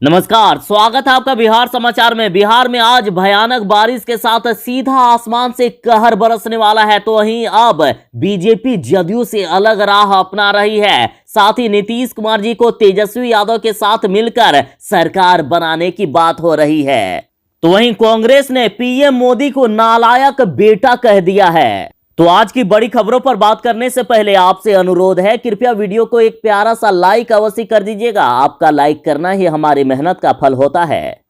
नमस्कार, स्वागत है आपका बिहार समाचार में। बिहार में आज भयानक बारिश के साथ सीधा आसमान से कहर बरसने वाला है। तो वहीं अब बीजेपी जदयू से अलग राह अपना रही है। साथ ही नीतीश कुमार जी को तेजस्वी यादव के साथ मिलकर सरकार बनाने की बात हो रही है। तो वहीं कांग्रेस ने पीएम मोदी को नालायक बेटा कह दिया है। तो आज की बड़ी खबरों पर बात करने से पहले आपसे अनुरोध है, कृपया वीडियो को एक प्यारा सा लाइक अवश्य कर दीजिएगा। आपका लाइक करना ही हमारी मेहनत का फल होता है।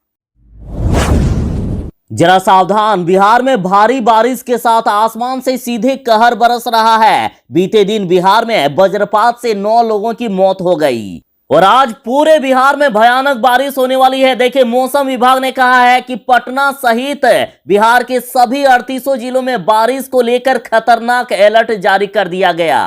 जरा सावधान, बिहार में भारी बारिश के साथ आसमान से सीधे कहर बरस रहा है। बीते दिन बिहार में वज्रपात से 9 लोगों की मौत हो गई और आज पूरे बिहार में भयानक बारिश होने वाली है। देखिए, मौसम विभाग ने कहा है कि पटना सहित बिहार के सभी 38 जिलों में बारिश को लेकर खतरनाक अलर्ट जारी कर दिया गया।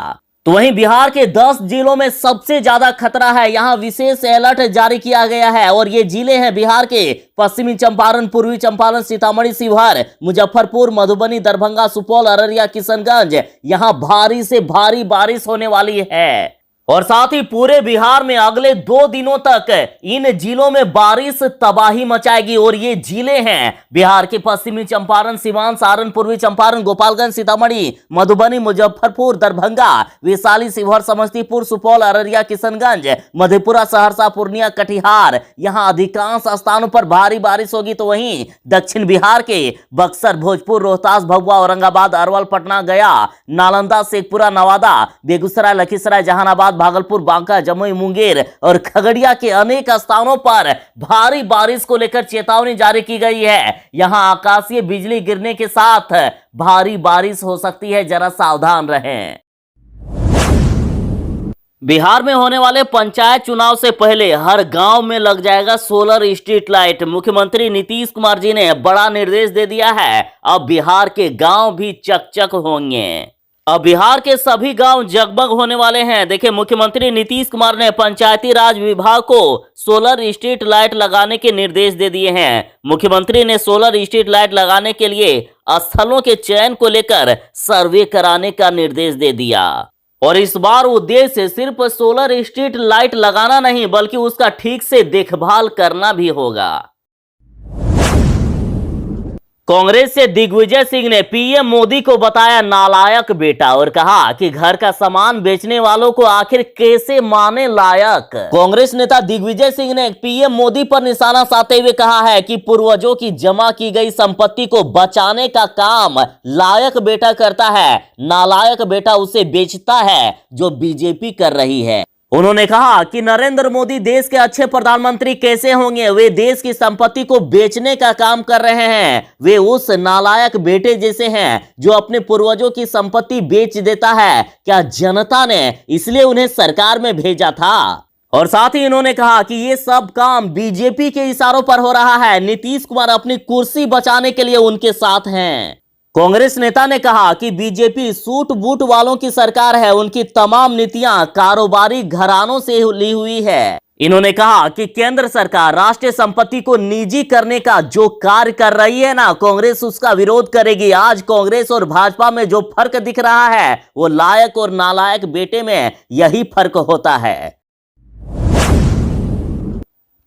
तो वहीं बिहार के 10 जिलों में सबसे ज्यादा खतरा है, यहां विशेष अलर्ट जारी किया गया है। और ये जिले हैं बिहार के पश्चिमी चंपारण, पूर्वी चंपारण, सीतामढ़ी, शिवहर, मुजफ्फरपुर, मधुबनी, दरभंगा, सुपौल, अररिया, किशनगंज। यहां भारी से भारी बारिश होने वाली है और साथ ही पूरे बिहार में अगले 2 दिनों तक इन जिलों में बारिश तबाही मचाएगी। और ये जिले हैं बिहार के पश्चिमी चंपारण, सीवान, सारण, पूर्वी चंपारण, गोपालगंज, सीतामढ़ी, मधुबनी, मुजफ्फरपुर, दरभंगा, वैशाली, शिवहर, समस्तीपुर, सुपौल, अररिया, किशनगंज, मधेपुरा, सहरसा, पूर्णिया, कटिहार। यहां अधिकांश स्थानों पर भारी बारिश होगी। तो वहीं दक्षिण बिहार के बक्सर, भोजपुर, रोहतास, भभुआ, औरंगाबाद, अरवल, पटना, गया, नालंदा, शेखपुरा, नवादा, बेगूसराय, लखीसराय, जहानाबाद, भागलपुर, बांका, जमुई, मुंगेर और खगड़िया के अनेक स्थानों पर भारी बारिश को लेकर चेतावनी जारी की गई है। यहां आकाशीय बिजली गिरने के साथ भारी बारिश हो सकती है, जरा सावधान रहें। बिहार में होने वाले पंचायत चुनाव से पहले हर गांव में लग जाएगा सोलर स्ट्रीट लाइट। मुख्यमंत्री नीतीश कुमार जी ने बड़ा निर्देश दे दिया है। अब बिहार के गांव भी चकचक होंगे। अब बिहार के सभी गांव जगमग होने वाले हैं। देखिए, मुख्यमंत्री नीतीश कुमार ने पंचायती राज विभाग को सोलर स्ट्रीट लाइट लगाने के निर्देश दे दिए हैं। मुख्यमंत्री ने सोलर स्ट्रीट लाइट लगाने के लिए स्थलों के चयन को लेकर सर्वे कराने का निर्देश दे दिया। और इस बार उद्देश्य सिर्फ सोलर स्ट्रीट लाइट लगाना नहीं, बल्कि उसका ठीक से देखभाल करना भी होगा। कांग्रेस से दिग्विजय सिंह ने पीएम मोदी को बताया नालायक बेटा और कहा कि घर का सामान बेचने वालों को आखिर कैसे माने लायक। कांग्रेस नेता दिग्विजय सिंह ने पीएम मोदी पर निशाना साधते हुए कहा है कि पूर्वजों की जमा की गई संपत्ति को बचाने का काम लायक बेटा करता है, नालायक बेटा उसे बेचता है जो बीजेपी कर रही है। उन्होंने कहा कि नरेंद्र मोदी देश के अच्छे प्रधानमंत्री कैसे होंगे, वे देश की संपत्ति को बेचने का काम कर रहे हैं। वे उस नालायक बेटे जैसे हैं जो अपने पूर्वजों की संपत्ति बेच देता है। क्या जनता ने इसलिए उन्हें सरकार में भेजा था? और साथ ही इन्होंने कहा कि ये सब काम बीजेपी के इशारों पर हो रहा है। नीतीश कुमार अपनी कुर्सी बचाने के लिए उनके साथ हैं। कांग्रेस नेता ने कहा कि बीजेपी सूट बूट वालों की सरकार है, उनकी तमाम नीतियां कारोबारी घरानों से ली हुई है। इन्होंने कहा कि केंद्र सरकार राष्ट्रीय संपत्ति को निजी करने का जो कार्य कर रही है ना, कांग्रेस उसका विरोध करेगी। आज कांग्रेस और भाजपा में जो फर्क दिख रहा है वो लायक और नालायक बेटे में यही फर्क होता है।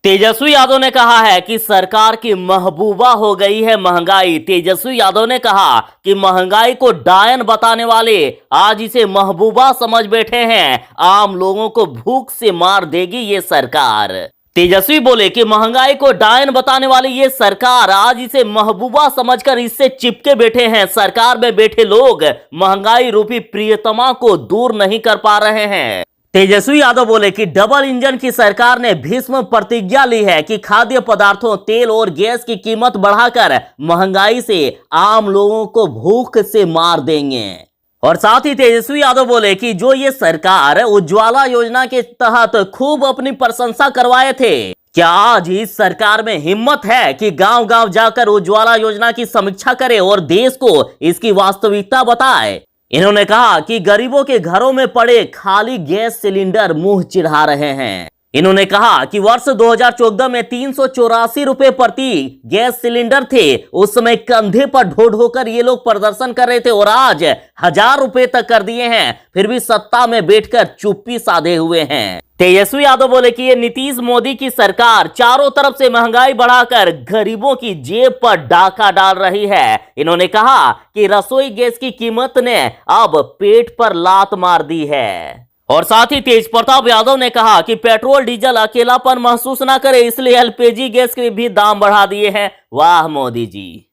तेजस्वी यादव ने कहा है कि सरकार की महबूबा हो गई है महंगाई। तेजस्वी यादव ने कहा कि महंगाई को डायन बताने वाले आज इसे महबूबा समझ बैठे हैं। आम लोगों को भूख से मार देगी ये सरकार। तेजस्वी बोले कि महंगाई को डायन बताने वाली ये सरकार आज इसे महबूबा समझकर इससे चिपके बैठे हैं। सरकार में बैठे लोग महंगाई रूपी प्रियतमा को दूर नहीं कर पा रहे हैं। तेजस्वी यादव बोले कि डबल इंजन की सरकार ने भीष्म प्रतिज्ञा ली है कि खाद्य पदार्थों, तेल और गैस की कीमत बढ़ाकर महंगाई से आम लोगों को भूख से मार देंगे। और साथ ही तेजस्वी यादव बोले कि जो ये सरकार उज्ज्वला योजना के तहत खूब अपनी प्रशंसा करवाए थे, क्या आज इस सरकार में हिम्मत है कि गांव-गांव जाकर उज्ज्वला योजना की समीक्षा करे और देश को इसकी वास्तविकता बताए? इन्होंने कहा कि गरीबों के घरों में पड़े खाली गैस सिलेंडर मुंह चिढ़ा रहे हैं। इन्होंने कहा कि वर्ष 2014 में 384 रुपए प्रति गैस सिलेंडर थे। उस समय कंधे पर ढो ढोकर ये लोग प्रदर्शन कर रहे थे और आज 1000 रुपए तक कर दिए हैं, फिर भी सत्ता में बैठकर चुप्पी साधे हुए हैं। तेजस्वी यादव बोले कि ये नीतीश मोदी की सरकार चारों तरफ से महंगाई बढ़ाकर गरीबों की जेब पर डाका डाल रही है। इन्होंने कहा कि रसोई गैस की कीमत ने अब पेट पर लात मार दी है। और साथ ही तेज प्रताप यादव ने कहा कि पेट्रोल डीजल अकेलापन महसूस ना करे, इसलिए एलपीजी गैस के भी दाम बढ़ा दिए हैं। वाह मोदी जी।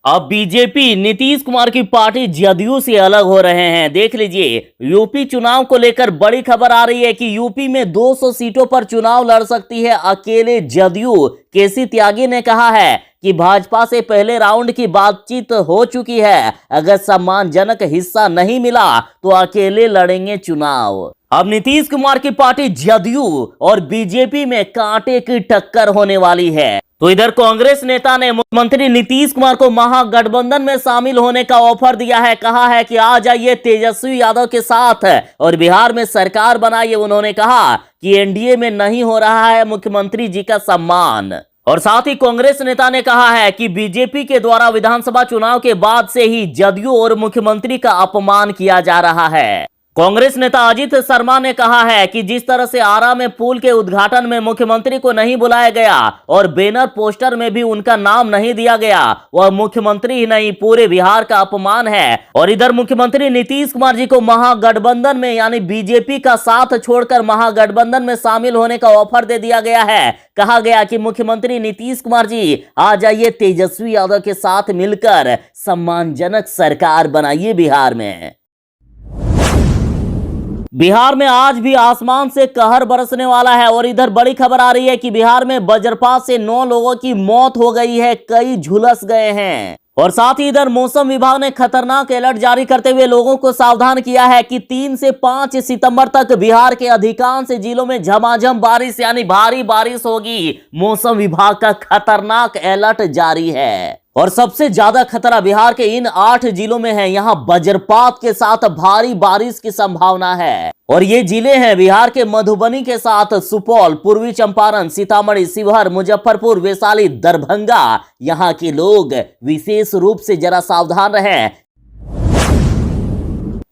अब बीजेपी नीतीश कुमार की पार्टी जदयू से अलग हो रहे हैं। देख लीजिए, यूपी चुनाव को लेकर बड़ी खबर आ रही है कि यूपी में 200 सीटों पर चुनाव लड़ सकती है अकेले जदयू। केसी त्यागी ने कहा है कि भाजपा से पहले राउंड की बातचीत हो चुकी है, अगर सम्मानजनक हिस्सा नहीं मिला तो अकेले लड़ेंगे चुनाव। अब नीतीश कुमार की पार्टी जदयू और बीजेपी में कांटे की टक्कर होने वाली है। तो इधर कांग्रेस नेता ने मुख्यमंत्री नीतीश कुमार को महागठबंधन में शामिल होने का ऑफर दिया है। कहा है कि आ जाइए तेजस्वी यादव के साथ और बिहार में सरकार बनाइए। उन्होंने कहा कि एनडीए में नहीं हो रहा है मुख्यमंत्री जी का सम्मान। और साथ ही कांग्रेस नेता ने कहा है कि बीजेपी के द्वारा विधानसभा चुनाव के बाद से ही जदयू और मुख्यमंत्री का अपमान किया जा रहा है। कांग्रेस नेता अजित शर्मा ने कहा है कि जिस तरह से आरा में पुल के उद्घाटन में मुख्यमंत्री को नहीं बुलाया गया और बैनर पोस्टर में भी उनका नाम नहीं दिया गया, वह मुख्यमंत्री ही नहीं पूरे बिहार का अपमान है। और इधर मुख्यमंत्री नीतीश कुमार जी को महागठबंधन में यानी बीजेपी का साथ छोड़कर महागठबंधन में शामिल होने का ऑफर दे दिया गया है। कहा गया कि मुख्यमंत्री नीतीश कुमार जी आ जाइए तेजस्वी यादव के साथ मिलकर सम्मानजनक सरकार बनाइए बिहार में। बिहार में आज भी आसमान से कहर बरसने वाला है। और इधर बड़ी खबर आ रही है कि बिहार में वज्रपात से 9 लोगों की मौत हो गई है, कई झुलस गए हैं। और साथ ही इधर मौसम विभाग ने खतरनाक अलर्ट जारी करते हुए लोगों को सावधान किया है कि 3 से 5 सितंबर तक बिहार के अधिकांश जिलों में झमाझम बारिश यानी भारी बारिश होगी। मौसम विभाग का खतरनाक अलर्ट जारी है। और सबसे ज्यादा खतरा बिहार के इन 8 जिलों में है। यहां वज्रपात के साथ भारी बारिश की संभावना है। और ये जिले हैं बिहार के मधुबनी के साथ सुपौल, पूर्वी चंपारण, सीतामढ़ी, शिवहर, मुजफ्फरपुर, वैशाली, दरभंगा। यहां के लोग विशेष रूप से जरा सावधान रहें।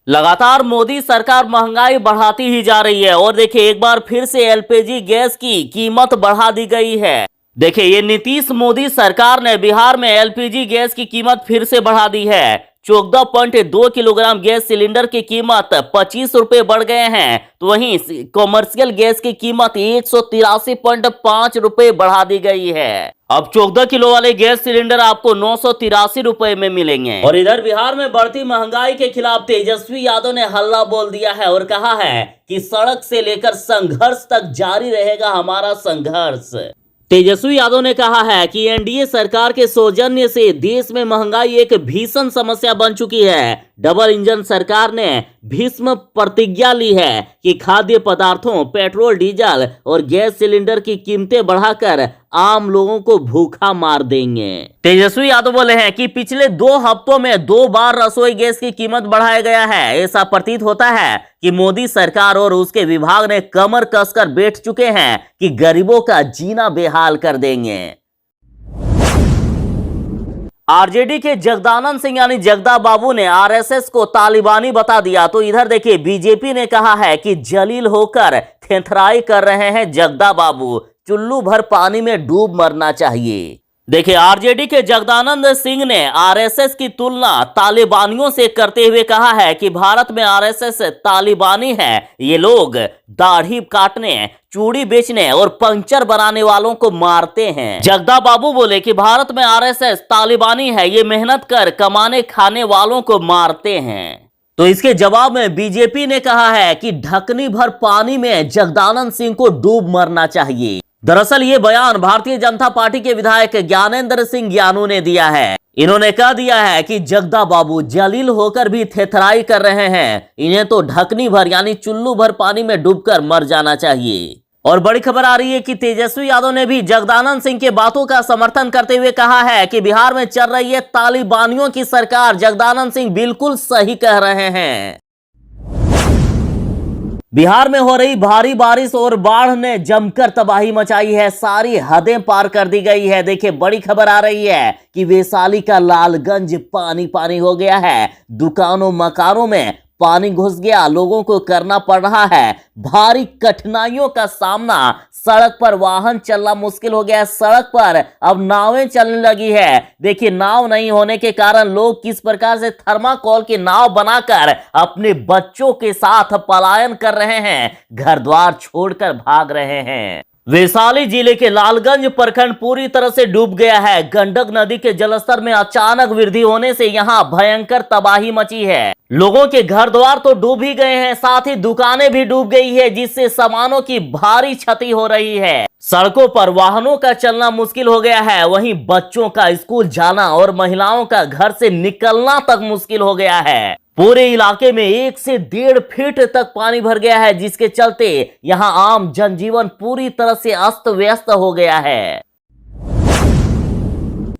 लगातार मोदी सरकार महंगाई बढ़ाती ही जा रही है। और देखिए, एक बार फिर से एलपीजी गैस की कीमत बढ़ा दी गई है। देखिए, ये नीतीश मोदी सरकार ने बिहार में एलपीजी गैस की कीमत फिर से बढ़ा दी है। 14.2 किलोग्राम गैस सिलेंडर की कीमत 25 रुपए बढ़ गए हैं। तो वहीं कॉमर्शियल गैस की कीमत 183.5 रुपए बढ़ा दी गई है। अब 14 किलो वाले गैस सिलेंडर आपको 983 रुपए में मिलेंगे। और इधर बिहार में बढ़ती महंगाई के खिलाफ तेजस्वी यादव ने हल्ला बोल दिया है और कहा है कि सड़क से लेकर संघर्ष तक जारी रहेगा हमारा संघर्ष। तेजस्वी यादव ने कहा है कि एनडीए सरकार के सौजन्य से देश में महंगाई एक भीषण समस्या बन चुकी है। डबल इंजन सरकार ने भीष्म प्रतिज्ञा ली है कि खाद्य पदार्थों, पेट्रोल, डीजल और गैस सिलेंडर की कीमतें बढ़ाकर आम लोगों को भूखा मार देंगे। तेजस्वी यादव बोले हैं कि पिछले 2 हफ्तों में 2 बार रसोई गैस की कीमत बढ़ाया गया है। ऐसा प्रतीत होता है कि मोदी सरकार और उसके विभाग ने कमर कसकर बैठ चुके हैं कि गरीबों का जीना बेहाल कर देंगे। आरजेडी के जगदानंद सिंह यानी जगदा बाबू ने आरएसएस को तालिबानी बता दिया। तो इधर देखिए, बीजेपी ने कहा है कि जलील होकर थेथराई कर रहे हैं जगदा बाबू, चुल्लू भर पानी में डूब मरना चाहिए। देखिए, आरजेडी के जगदानंद सिंह ने आरएसएस की तुलना तालिबानियों से करते हुए कहा है कि भारत में आरएसएस तालिबानी है। ये लोग दाढ़ी काटने, चूड़ी बेचने और पंक्चर बनाने वालों को मारते हैं। जगदा बाबू बोले कि भारत में आरएसएस तालिबानी है, ये मेहनत कर कमाने खाने वालों को मारते हैं। तो इसके जवाब में बीजेपी ने कहा है कि ढकनी भर पानी में जगदानंद सिंह को डूब मरना चाहिए। दरअसल ये बयान भारतीय जनता पार्टी के विधायक ज्ञानेंद्र सिंह ज्ञानू ने दिया है। इन्होंने कह दिया है कि जगदा बाबू जलील होकर भी थेथराई कर रहे हैं, इन्हें तो ढकनी भर यानी चुल्लू भर पानी में डूबकर मर जाना चाहिए। और बड़ी खबर आ रही है कि तेजस्वी यादव ने भी जगदानंद सिंह के बातों का समर्थन करते हुए कहा है कि बिहार में चल रही है तालिबानियों की सरकार। जगदानंद सिंह बिल्कुल सही कह रहे हैं। बिहार में हो रही भारी बारिश और बाढ़ ने जमकर तबाही मचाई है। सारी हदें पार कर दी गई है। देखिए, बड़ी खबर आ रही है कि वैशाली का लालगंज पानी पानी हो गया है। दुकानों मकानों में पानी घुस गया। लोगों को करना पड़ रहा है भारी कठिनाइयों का सामना। सड़क पर वाहन चलना मुश्किल हो गया है। सड़क पर अब नावें चलने लगी है। देखिए, नाव नहीं होने के कारण लोग किस प्रकार से थर्माकोल की नाव बनाकर अपने बच्चों के साथ पलायन कर रहे हैं, घर द्वार छोड़कर भाग रहे हैं। वैशाली जिले के लालगंज प्रखंड पूरी तरह से डूब गया है। गंडक नदी के जलस्तर में अचानक वृद्धि होने से यहां भयंकर तबाही मची है। लोगों के घर द्वार तो डूब ही गए हैं, साथ ही दुकानें भी डूब गई है, जिससे सामानों की भारी क्षति हो रही है। सड़कों पर वाहनों का चलना मुश्किल हो गया है। वहीं बच्चों का स्कूल जाना और महिलाओं का घर से निकलना तक मुश्किल हो गया है। पूरे इलाके में 1 से 1.5 फीट तक पानी भर गया है, जिसके चलते यहां आम जनजीवन पूरी तरह से अस्त व्यस्त हो गया है।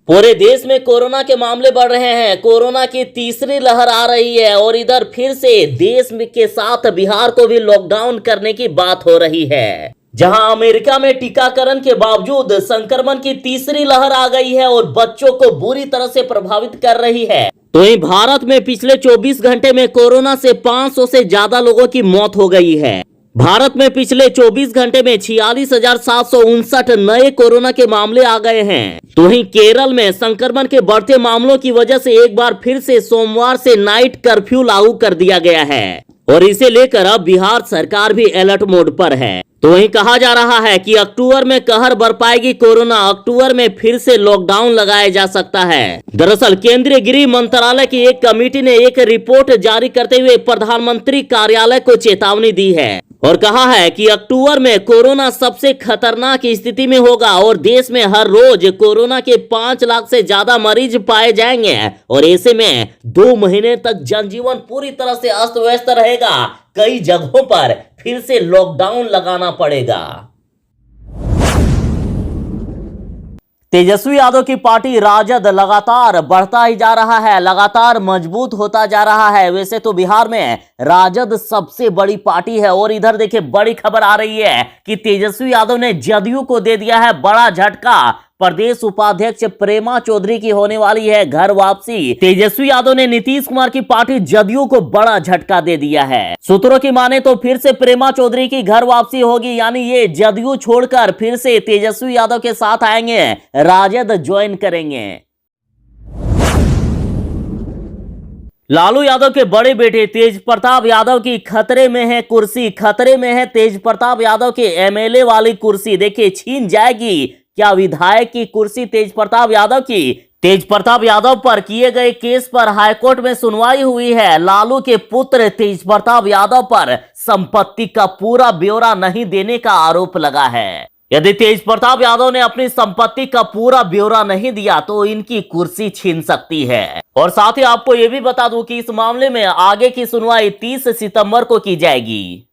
पूरे देश में कोरोना के मामले बढ़ रहे हैं। कोरोना की तीसरी लहर आ रही है और इधर फिर से देश में के साथ बिहार को भी लॉकडाउन करने की बात हो रही है। जहां अमेरिका में टीकाकरण के बावजूद संक्रमण की तीसरी लहर आ गई है और बच्चों को बुरी तरह से प्रभावित कर रही है। तो वहीं भारत में पिछले 24 घंटे में कोरोना से 500 से ज्यादा लोगों की मौत हो गई है। भारत में पिछले 24 घंटे में 46,759 नए कोरोना के मामले आ गए हैं। तो वहीं केरल में संक्रमण के बढ़ते मामलों की वजह से एक बार फिर से सोमवार से नाइट कर्फ्यू लागू कर दिया गया है और इसे लेकर अब बिहार सरकार भी अलर्ट मोड पर है। तो वहीं कहा जा रहा है कि अक्टूबर में कहर बरपाएगी कोरोना। अक्टूबर में फिर से लॉकडाउन लगाया जा सकता है। दरअसल केंद्रीय गृह मंत्रालय की एक कमेटी ने एक रिपोर्ट जारी करते हुए प्रधानमंत्री कार्यालय को चेतावनी दी है और कहा है कि अक्टूबर में कोरोना सबसे खतरनाक स्थिति में होगा और देश में हर रोज कोरोना के 5 लाख से ज्यादा मरीज पाए जाएंगे और ऐसे में 2 महीने तक जनजीवन पूरी तरह से अस्त व्यस्त रहेगा। कई जगहों पर फिर से लॉकडाउन लगाना पड़ेगा। तेजस्वी यादव की पार्टी राजद लगातार बढ़ता ही जा रहा है, लगातार मजबूत होता जा रहा है। वैसे तो बिहार में राजद सबसे बड़ी पार्टी है और इधर देखिए, बड़ी खबर आ रही है कि तेजस्वी यादव ने जदयू को दे दिया है बड़ा झटका। प्रदेश उपाध्यक्ष प्रेमा चौधरी की होने वाली है घर वापसी। तेजस्वी यादव ने नीतीश कुमार की पार्टी जदयू को बड़ा झटका दे दिया है। सूत्रों की माने तो फिर से प्रेमा चौधरी की घर वापसी होगी, यानी ये जदयू छोड़कर फिर से तेजस्वी यादव के साथ आएंगे, राजद ज्वाइन करेंगे। लालू यादव के बड़े बेटे तेज प्रताप यादव की खतरे में है कुर्सी। खतरे में है तेज प्रताप यादव के एमएलए वाली कुर्सी। देखिए, छीन जाएगी क्या विधायक की कुर्सी तेज प्रताप यादव की। तेज प्रताप यादव पर किए गए केस पर हाईकोर्ट में सुनवाई हुई है। लालू के पुत्र तेज प्रताप यादव पर संपत्ति का पूरा ब्यौरा नहीं देने का आरोप लगा है। यदि तेज प्रताप यादव ने अपनी संपत्ति का पूरा ब्यौरा नहीं दिया तो इनकी कुर्सी छीन सकती है। और साथ ही आपको यह भी बता दूं कि इस मामले में आगे की सुनवाई 30 सितंबर को की जाएगी।